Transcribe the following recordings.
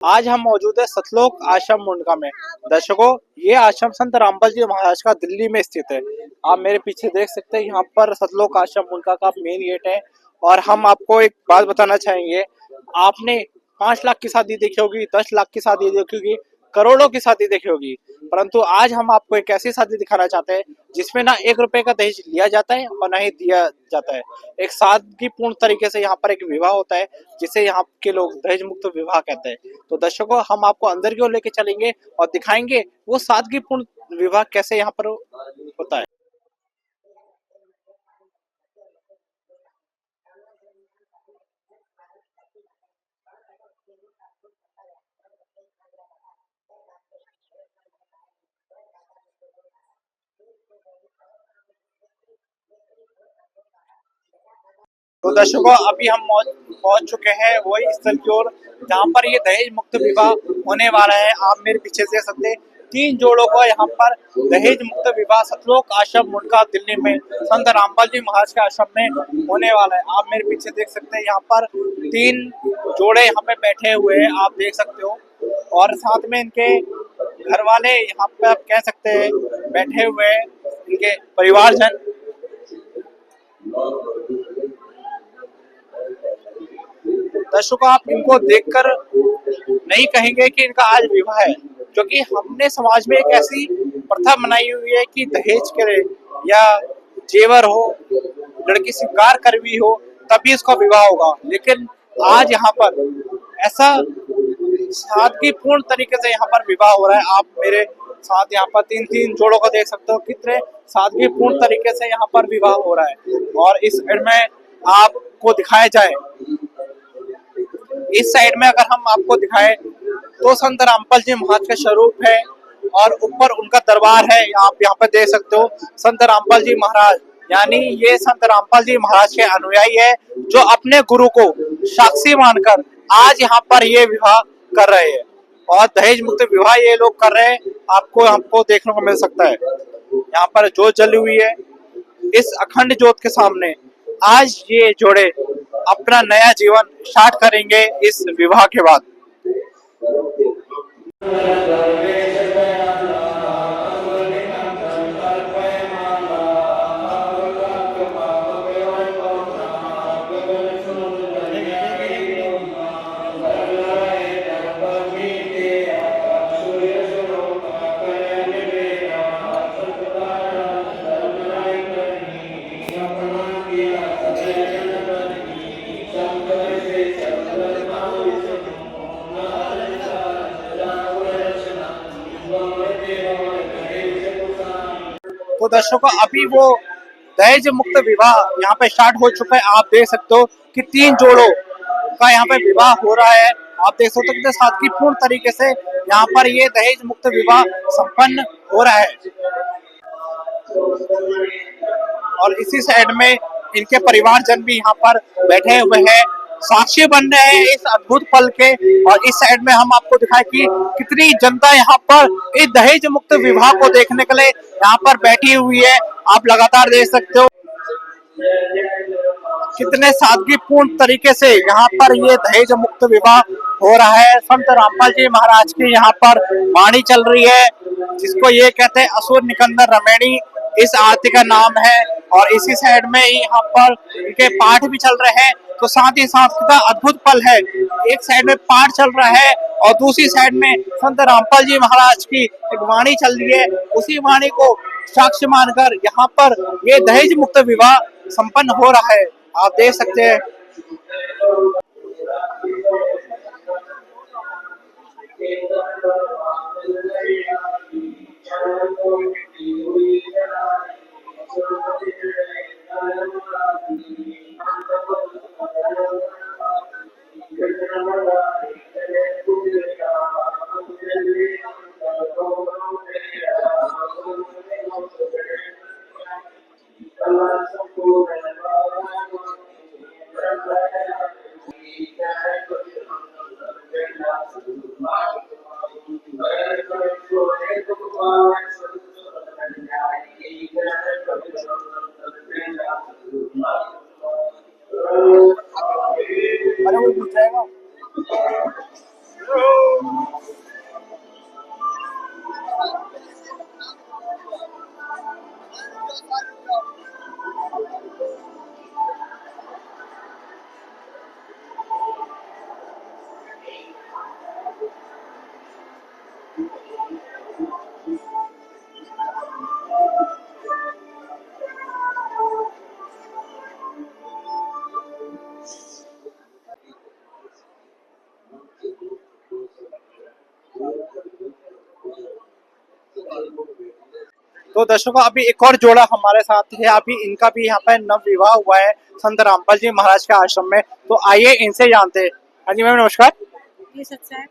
आज हम मौजूद है सतलोक आश्रम मुंडका में। दर्शकों, ये आश्रम संत रामपाल जी महाराज का दिल्ली में स्थित है। आप मेरे पीछे देख सकते हैं, यहाँ पर सतलोक आश्रम मुंडका का मेन गेट है। और हम आपको एक बात बताना चाहेंगे। आपने 5 लाख की शादी देखी होगी, 10 लाख की शादी देखी होगी, करोड़ों की शादी देखी होगी, परंतु आज हम आपको एक ऐसी शादी दिखाना चाहते हैं जिसमें ना 1 रुपए का दहेज लिया जाता है और ना ही दिया जाता है। एक सादगीपूर्ण तरीके से यहाँ पर एक विवाह होता है, जिसे यहाँ के लोग दहेज मुक्त विवाह कहते हैं। तो दर्शकों, हम आपको अंदर की ओर लेके चलेंगे और दिखाएंगे वो सादगीपूर्ण विवाह कैसे यहाँ पर होता है। तो दर्शकों, अभी हम पहुंच चुके हैं वही स्थल की ओर जहाँ पर ये दहेज मुक्त विवाह होने वाला है। आप मेरे पीछे देख सकते हैं, 3 जोड़ों का यहाँ पर दहेज मुक्त विवाह सतलोक आश्रम मुंडका दिल्ली में संत रामपाल जी महाराज के आश्रम में होने वाला है। आप मेरे पीछे देख सकते हैं, यहाँ पर 3 जोड़े यहाँ पे बैठे हुए हैं, आप देख सकते हो। और साथ में इनके घर वाले यहाँ पे आप कह सकते हैं बैठे हुए हैं, इनके परिवारजन। दर्शकों, आप इनको देखकर नहीं कहेंगे कि इनका आज विवाह है, क्योंकि हमने समाज में एक ऐसी प्रथा बनाई हुई है कि दहेज करे या जेवर हो, लड़की स्वीकार करवी हो, तभी इसका विवाह होगा। लेकिन आज यहाँ पर ऐसा सादगीपूर्ण तरीके से यहाँ पर विवाह हो रहा है। आप मेरे साथ यहाँ पर 3 जोड़ों को देख सकते हो, कितने सादगीपूर्ण तरीके से यहाँ पर विवाह हो रहा है। और इस एड में आपको दिखाया जाए, इस साइड में अगर हम आपको दिखाएं तो संत रामपाल जी महाराज का स्वरूप है और ऊपर उनका दरबार है। आप यहाँ पे देख सकते हो संत रामपाल जी महाराज, यानी ये संत रामपाल जी महाराज के अनुयायी है जो अपने गुरु को साक्षी मानकर आज यहाँ पर ये विवाह कर रहे हैं और दहेज मुक्त विवाह ये लोग कर रहे हैं। आपको हमको देखने को मिल सकता है, यहाँ पर जोत जली हुई है। इस अखंड जोत के सामने आज ये जोड़े अपना नया जीवन स्टार्ट करेंगे इस विवाह के बाद। तो दर्शकों, अभी वो दहेज मुक्त विवाह यहाँ पे स्टार्ट हो चुका है। आप देख सकते हो कि 3 जोड़ों का यहाँ पे विवाह हो रहा है। आप देख सकते हो कितने सादगीपूर्ण तरीके से यहाँ पर ये दहेज मुक्त विवाह संपन्न हो रहा है। और इसी साइड में इनके परिवारजन भी यहाँ पर बैठे हुए हैं, साक्षी बन रहे हैं इस अद्भुत पल के। और इस साइड में हम आपको दिखाएं कि कितनी जनता यहाँ पर इस दहेज मुक्त विवाह को देखने के लिए यहाँ पर बैठी हुई है। आप लगातार देख सकते हो कितने सादगीपूर्ण तरीके से यहाँ पर ये दहेज मुक्त विवाह हो रहा है। संत रामपाल जी महाराज की यहाँ पर वाणी चल रही है, जिसको ये कहते हैं असुर निकंदन रमैनी, इस आरती का नाम है। और इसी साइड में ही यहाँ पर इनके पाठ भी चल रहे हैं। तो साथ ही साथ कितना अद्भुत पल है, एक साइड में पाठ चल रहा है और दूसरी साइड में संत रामपाल जी महाराज की एक वाणी चल रही है। उसी वाणी को साक्ष्य मानकर यहाँ पर ये दहेज मुक्त विवाह संपन्न हो रहा है। आप देख सकते हैं। अरे वो घुस जाएगा। तो दर्शकों अभी एक और जोड़ा हमारे साथ है, अभी इनका भी यहाँ पे नव विवाह हुआ है संत रामपाल जी महाराज के आश्रम में। तो आइए इनसे जानते हैं। हाँ जी मैम नमस्कार। ये सच है।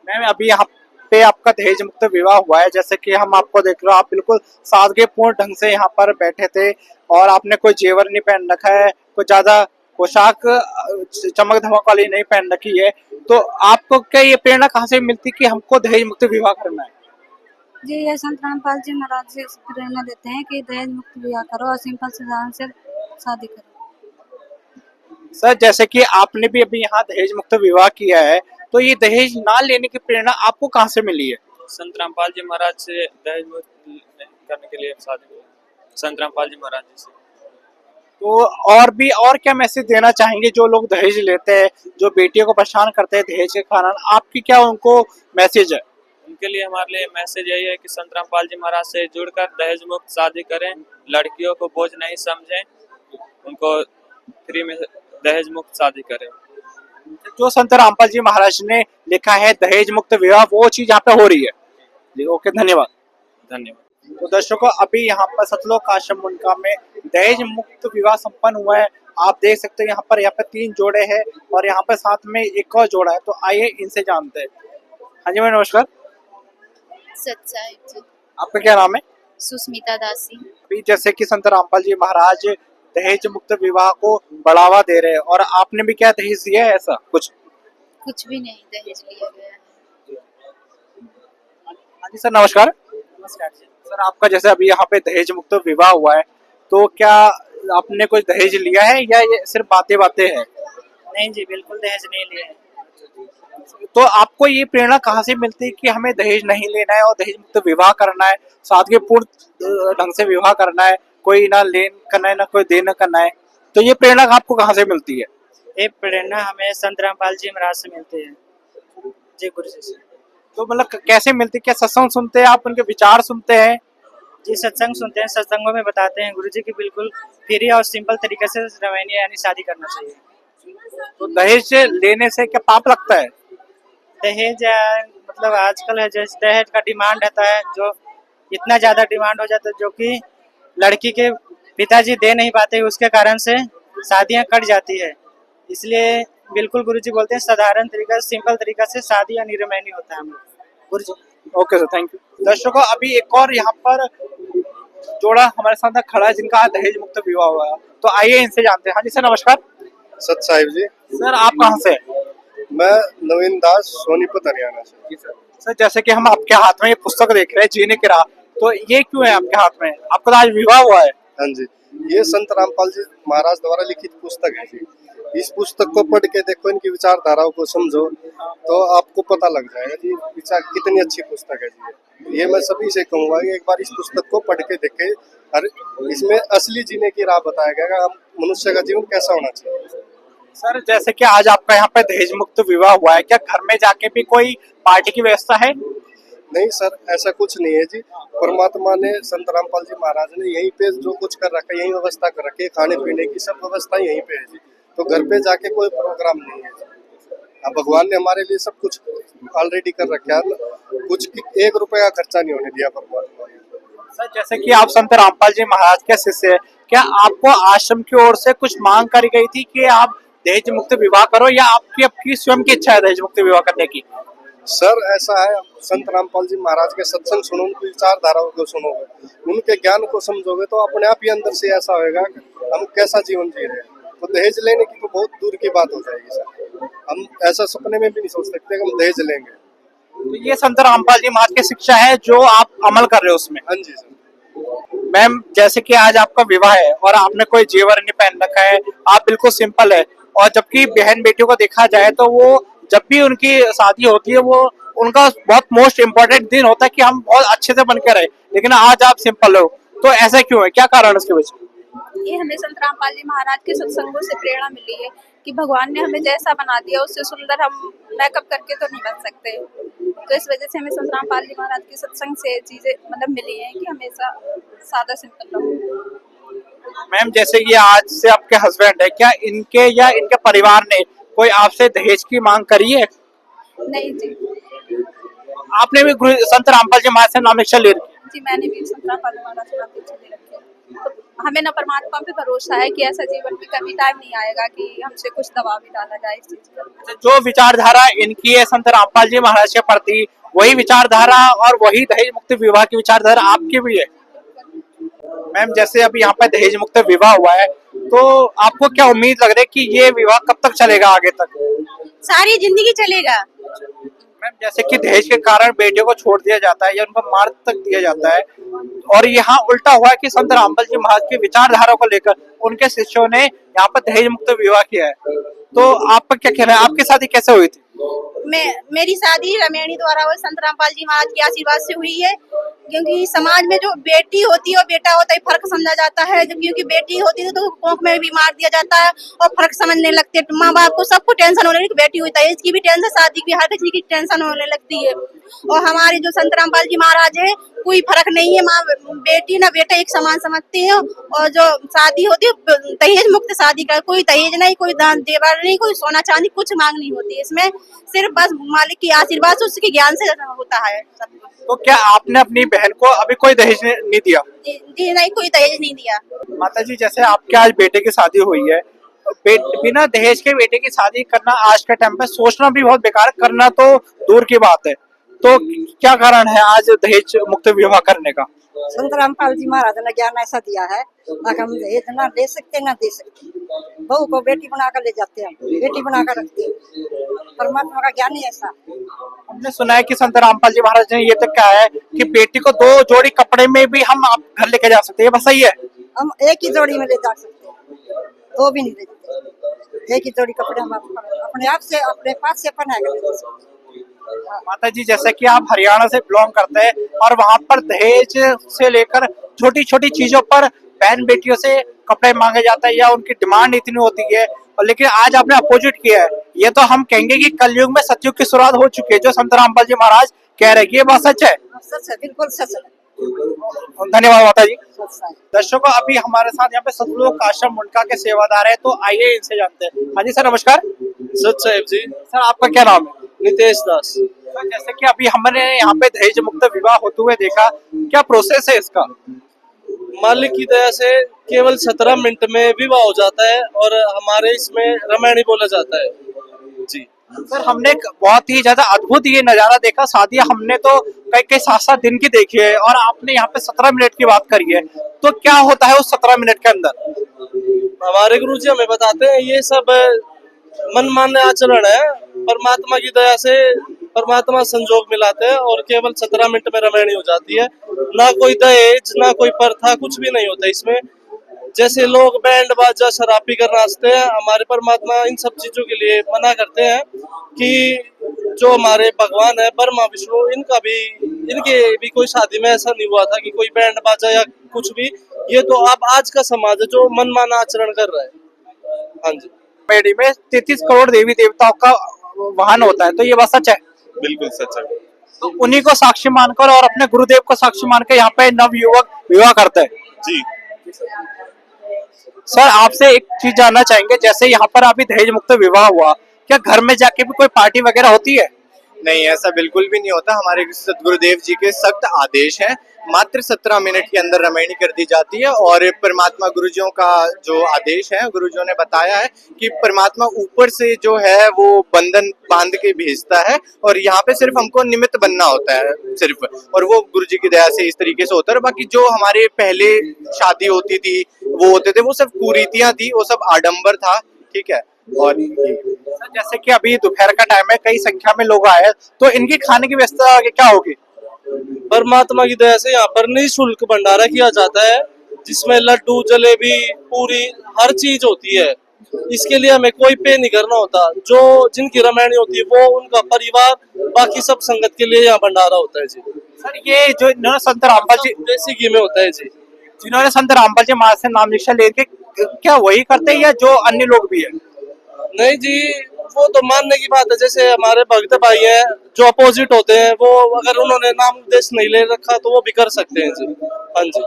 मैम अभी यहाँ पे आपका दहेज मुक्त विवाह हुआ है, जैसे कि हम आपको देख रहे हो, आप बिल्कुल सादगीपूर्ण ढंग से यहाँ पर बैठे थे और आपने कोई जेवर नहीं पहन रखा है, कोई ज्यादा पोशाक चमक धमक वाली नहीं पहन रखी है। तो आपको क्या ये प्रेरणा कहाँ से मिलती कि हमको दहेज मुक्त विवाह करना है? जी ये संत रामपाल जी महाराज जी प्रेरणा देते हैं कि दहेज मुक्त विवाह करो और सिंपल साधारण से शादी करो। सर जैसे कि आपने भी अभी यहाँ दहेज मुक्त विवाह किया है, तो ये दहेज ना लेने की प्रेरणा आपको कहाँ से मिली है? संत रामपाल जी महाराज से दहेज मुक्त करने के लिए शादी हुई संत रामपाल जी महाराज जी से। तो और क्या मैसेज देना चाहेंगे जो लोग दहेज लेते हैं, जो बेटियों को परेशान करते हैं दहेज के कारण, आपकी क्या उनको मैसेज है? उनके लिए हमारे लिए मैसेज यही है कि संत रामपाल जी महाराज से जुड़कर दहेज मुक्त शादी करें, लड़कियों को बोझ नहीं समझें, उनको फ्री में दहेज मुक्त शादी करें। जो संत रामपाल जी महाराज ने लिखा है दहेज मुक्त विवाह, वो चीज यहाँ पे हो रही है। जी ओके, धन्यवाद। धन्यवाद। तो दर्शकों अभी यहाँ पर सतलोक आश्रम मुनका में दहेज मुक्त विवाह संपन्न हुआ है। आप देख सकते हैं यहाँ पे 3 जोड़े हैं और यहाँ पे साथ में एक और जोड़ा है। तो आइए इनसे जानते हैं। हाँ जी मैम नमस्कार। सच्चाई जी। आपका क्या नाम है? सुस्मिता दासी। अभी जैसे कि संत रामपाल जी महाराज दहेज मुक्त विवाह को बढ़ावा दे रहे हैं और आपने भी क्या दहेज दिया है ऐसा कुछ? कुछ भी नहीं दहेज लिया गया है। हाँ जी सर नमस्कार। नमस्कार जी सर, आपका जैसे अभी यहाँ पे दहेज मुक्त विवाह हुआ है, तो क्या आपने कुछ दहेज लिया है या ये सिर्फ बातें बातें हैं? नहीं जी, बिल्कुल दहेज नहीं लिए। तो आपको ये प्रेरणा कहाँ से मिलती है कि हमें दहेज नहीं लेना है और दहेज मुक्त विवाह करना है, सादगीपूर्ण ढंग से विवाह करना है, कोई ना लेन करना है ना कोई देना करना है? तो ये प्रेरणा आपको कहाँ से मिलती है? ये प्रेरणा हमें संत रामपाल जी महाराज से मिलती है जी, गुरु जी से। तो मतलब कैसे मिलती है? क्या सत्संग सुनते हैं आप, उनके विचार सुनते हैं? जी सत्संग सुनते हैं, सत्संगों में बताते हैं गुरु जी की बिल्कुल फ्री और सिंपल तरीके से रवानी यानी शादी करना चाहिए। तो दहेज लेने से क्या पाप लगता है? दहेज मतलब आजकल है जैसे दहेज का डिमांड रहता है, जो इतना ज्यादा डिमांड हो जाता है जो कि लड़की के पिताजी दे नहीं पाते, उसके कारण से शादियां कट जाती है। इसलिए बिल्कुल गुरुजी बोलते हैं साधारण तरीका सिंपल तरीका से शादी या निरमैनी होता है हम लोग गुरुजी। Okay sir, thank you. दर्शकों अभी एक और यहाँ पर जोड़ा हमारे साथ खड़ा है जिनका दहेज मुक्त विवाह हुआ है। तो आइए इनसे जानते हैं। हाँ जी सर नमस्कार। सत साहिब जी। सर आप कहाँ से? मैं नवीन दास सोनीपत हरियाणा से। जी सर जैसे कि हम आपके हाथ में ये पुस्तक देख रहे हैं जीने की राह, तो ये क्यों है आपके हाथ में? आपका तो आज विवाह हुआ है। हाँ जी, ये संत रामपाल जी महाराज द्वारा लिखित पुस्तक है जी। इस पुस्तक को पढ़ के देखो, इनकी विचारधाराओं को समझो तो आपको पता लग जाएगा जी विचार कितनी अच्छी पुस्तक है जी। ये मैं सभी से कहूँगा कि एक बार इस पुस्तक को पढ़ के देखे और इसमें असली जीने की राह बताया गया हम मनुष्य का जीवन कैसा होना चाहिए। सर जैसे कि आज आपका यहाँ पे दहेज मुक्त विवाह हुआ है, क्या घर में जाके भी कोई पार्टी की व्यवस्था है? नहीं सर, ऐसा कुछ नहीं है जी। परमात्मा ने संत रामपाल जी महाराज ने यहीं पे जो कुछ कर रखा है, यही व्यवस्था कर रखी है, खाने पीने की सब व्यवस्था यहीं पे है जी। तो घर पे जाके कोई प्रोग्राम नहीं है। अब भगवान ने हमारे लिए सब कुछ ऑलरेडी कर रखा है, कुछ 1 रुपए का खर्चा नहीं होने दिया परमात्मा ने। सर जैसे कि आप संत रामपाल जी महाराज के शिष्य हैं, क्या आपको आश्रम की ओर से कुछ मांग करी गई थी कि आप दहेज मुक्त विवाह करो, या आपकी स्वयं की इच्छा है दहेज मुक्त विवाह करने की? सर ऐसा है, संत रामपाल जी महाराज के सत्संग सुनो, उनकी विचारधाराओं को सुनोगे, उनके ज्ञान को समझोगे तो अपने आप ही अंदर से ऐसा होएगा कि हम कैसा जीवन जी रहे हैं। तो दहेज लेने की तो बहुत दूर की बात हो जाएगी सर। हम ऐसा सपने में भी नहीं सोच सकते कि हम दहेज लेंगे। तो ये संत रामपाल जी महाराज की शिक्षा है जो आप अमल कर रहे हो उसमें? हाँ जी सर। मैम जैसे कि आज आपका विवाह है और आपने कोई जेवर नहीं पहन रखा है, आप बिल्कुल सिंपल है, और जबकि बहन बेटियों को देखा जाए तो वो जब भी उनकी शादी होती है वो उनका बहुत मोस्ट इम्पोर्टेंट दिन होता है कि हम बहुत अच्छे से बन के रहे, लेकिन आज आप सिंपल हो, तो ऐसा क्यों है? क्या कारण है उसके वजह? ये हमें संत रामपाल जी महाराज के सत्संगों से प्रेरणा मिली है कि भगवान ने हमें जैसा बना दिया उससे सुंदर हम मेकअप करके तो नहीं बन सकते। तो इस वजह से हमें संत रामपाल जी महाराज के सत्संग से चीजें मतलब मिली हैं कि हमेशा सादा सिंपल रहो। मैम जैसे ये आज से आपके हस्बैंड है, क्या इनके या इनके परिवार ने कोई आपसे दहेज की मांग करी है? नहीं जी। आपने भी संत रामपाल जी महाराज से नाम दीक्षा ले रखी? जी मैंने भी संत रामपाल महाराज को दीक्षा दे रखी है। तो हमें न परमात्मा पे भरोसा है कि ऐसा जीवन में कभी टाइम नहीं आएगा कि हमसे कुछ दबाव भी डाला जाए इस चीज का। जो विचारधारा इनकी है संत रामपाल जी महाराज के प्रति, वही विचारधारा और वही दहेज मुक्त विवाह की विचारधारा आपकी भी है। मैम जैसे अभी यहाँ पे दहेज मुक्त विवाह हुआ है, तो आपको क्या उम्मीद लग रही है कि ये विवाह कब तक चलेगा आगे तक? सारी जिंदगी चलेगा। मैम जैसे कि दहेज के कारण बेटियों को छोड़ दिया जाता है या उनको मार तक दिया जाता है, और यहाँ उल्टा हुआ है कि संत रामपाल जी महाराज की विचारधारा को लेकर उनके शिष्यों ने यहाँ पर दहेज मुक्त विवाह किया है। तो आपका क्या कहना है, आपकी शादी कैसे हुई थी? मेरी शादी रमेणी द्वारा और संत रामपाल जी महाराज के आशीर्वाद से हुई है, क्योंकि समाज में जो बेटी होती है और बेटा होता है फर्क समझा जाता है। क्योंकि बेटी होती है तो कोख में भी मार दिया जाता है और फर्क समझने लगते हैं। माँ बाप को सबको टेंशन होने लगती, बेटी हुई है इसकी भी टेंशन, शादी की हर किसी की टेंशन होने लगती है। और हमारे जो संत रामपाल जी महाराज है कोई फर्क नहीं है, माँ बेटी ना बेटा एक समान समझते हैं। और जो शादी होती है दहेज मुक्त शादी का, कोई दहेज नहीं, कोई दान जेवर नहीं, कोई सोना चांदी कुछ मांग नहीं होती है इसमें, सिर्फ बस मालिक की आशीर्वाद से उसके ज्ञान से होता है सब कुछ। तो क्या आपने अपनी बहन को अभी कोई दहेज नहीं दिया? जी नहीं, कोई दहेज नहीं दिया। माता जी जैसे आपके आज बेटे की शादी हुई है, बिना दहेज के बेटे की शादी करना आज के टाइम पे सोचना भी बहुत बेकार, करना तो दूर की बात है। तो क्या कारण है आज दहेज मुक्त विवाह करने का? संत रामपाल जी महाराज ने ज्ञान ऐसा दिया है कि हम दहेज ना दे सकते ना दे सकते, बहू को बेटी बनाकर ले जाते हैं, बेटी बनाकर रखते हैं। परमात्मा का ज्ञान ही ऐसा। हमने सुना है कि संत रामपाल जी महाराज ने ये तक कहा है कि बेटी को 2 जोड़ी कपड़े में भी हम आप घर लेके जा सकते हैं, बस सही है? हम एक ही जोड़ी में ले जा सकते हैं, 2 भी नहीं ले सकते। एक ही जोड़ी कपड़े हम अपने आप से अपने पास से पहना कर ले जा सकते हैं। माता जी जैसे कि आप हरियाणा से बिलोंग करते हैं और वहाँ पर दहेज से लेकर छोटी छोटी चीजों पर बहन बेटियों से कपड़े मांगे जाते हैं या उनकी डिमांड इतनी होती है, और लेकिन आज आपने अपोजिट किया है। ये तो हम कहेंगे कि कलयुग में सतयुग की शुरुआत हो चुकी है, जो संत रामपाल जी महाराज कह रहे हैं। ये बात सच है? सच है, बिल्कुल सच है। धन्यवाद माता जी। सच है। दर्शकों अभी हमारे साथ यहाँ पे सतलोक आश्रम मुंडका के सेवादार है, तो आइए इनसे जानते हैं। हाँ जी सर नमस्कार। सच साहेब जी। सर आपका क्या नाम है? नितेश दास। सर जैसे कि अभी हमने यहाँ पे दहेज मुक्त विवाह होते हुए देखा, क्या प्रोसेस है इसका? मालिक की दया से केवल 17 मिनट में विवाह हो जाता है और हमारे इसमें रामायणी बोला जाता है जी। सर हमने बहुत ही ज्यादा अद्भुत ये नजारा देखा। शादियां हमने तो कई 7-7 दिन की देखी है और आपने यहाँ पे 17 मिनट की बात करी है, तो क्या होता है उस 17 मिनट के अंदर? हमारे गुरुजी हमें बताते हैं ये सब मनमान्य आचरण है, परमात्मा की दया से परमात्मा संजोग मिलाते हैं और केवल 17 मिनट में रामायणी हो जाती है। ना कोई दहेज ना कोई प्रथा, कुछ भी नहीं होता इसमें। जैसे लोग बैंड बाजा शराब पी कर नाचते हैं, हमारे परमात्मा इन सब चीजों के लिए मना करते हैं कि जो हमारे भगवान है ब्रह्मा विष्णु, इनके भी कोई शादी में ऐसा नहीं हुआ था कि कोई बैंड बाजा या कुछ भी। ये तो अब आज का समाज है जो मनमाना आचरण कर रहा है। हाँ जी। पेड़ी में 33 करोड़ देवी देवताओं का वाहन होता है, तो ये बात सच है? बिल्कुल सच है। तो उन्हीं को साक्षी मानकर और अपने गुरुदेव को साक्षी मानकर यहाँ पे नवयुवक विवाह करते हैं जी। सर आपसे एक चीज जानना चाहेंगे, जैसे यहाँ पर अभी दहेज मुक्त विवाह हुआ, क्या घर में जाके भी कोई पार्टी वगैरह होती है? नहीं, ऐसा बिल्कुल भी नहीं होता। हमारे सतगुरुदेव जी के सख्त आदेश हैं, मात्र 17 मिनट के अंदर रामायणी कर दी जाती है। और परमात्मा गुरुजियों का जो आदेश है, गुरुजियों ने बताया है कि परमात्मा ऊपर से जो है वो बंधन बांध के भेजता है और यहाँ पे सिर्फ हमको निमित्त बनना होता है सिर्फ, और वो गुरुजी की दया से इस तरीके से होता है। बाकी जो हमारे पहले शादी होती थी वो होते थे, वो सब कुरीतियां थी, वो सब आडंबर था, ठीक है। और सर जैसे कि अभी दोपहर का टाइम है, कई संख्या में लोग आए, तो इनकी खाने की व्यवस्था आगे क्या होगी? परमात्मा की दया से यहाँ पर निःशुल्क भंडारा किया जाता है, जिसमें लड्डू जलेबी पूरी हर चीज होती है। इसके लिए हमें कोई पे नहीं करना होता। जो जिनकी रामायणी होती है वो उनका परिवार, बाकी सब संगत के लिए यहाँ भंडारा होता है जी। सर ये जो इन्होंने संत रामपाल जी देसी घी में होता है जी, जिन्होंने संत रामपाल जी महाराज से नाम दीक्षा लेके, क्या वही करते हैं या जो अन्य लोग भी है? नहीं जी, वो तो मानने की बात है। जैसे हमारे भक्त भाई हैं जो अपोजिट होते हैं, वो अगर उन्होंने नाम उद्देश्य नहीं ले रखा तो वो भी कर सकते हैं जी। हाँ जी,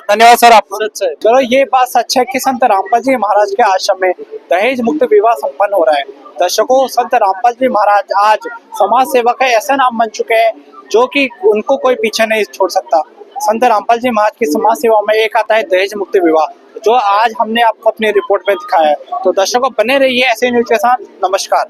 धन्यवाद सर आपको। सच है। चलो ये बात सच है कि संत रामपाल जी महाराज के आश्रम में दहेज मुक्त विवाह संपन्न हो रहा है। दर्शकों संत रामपाल जी महाराज आज समाज सेवक है, ऐसा नाम बन चुके हैं जो कि उनको कोई पीछे नहीं छोड़ सकता। संत रामपाल जी महाराज की समाज सेवा में एक आता है दहेज मुक्त विवाह, जो आज हमने आपको अपनी रिपोर्ट में दिखाया है। तो दर्शकों बने रहिए ऐसे न्यूज के साथ। नमस्कार।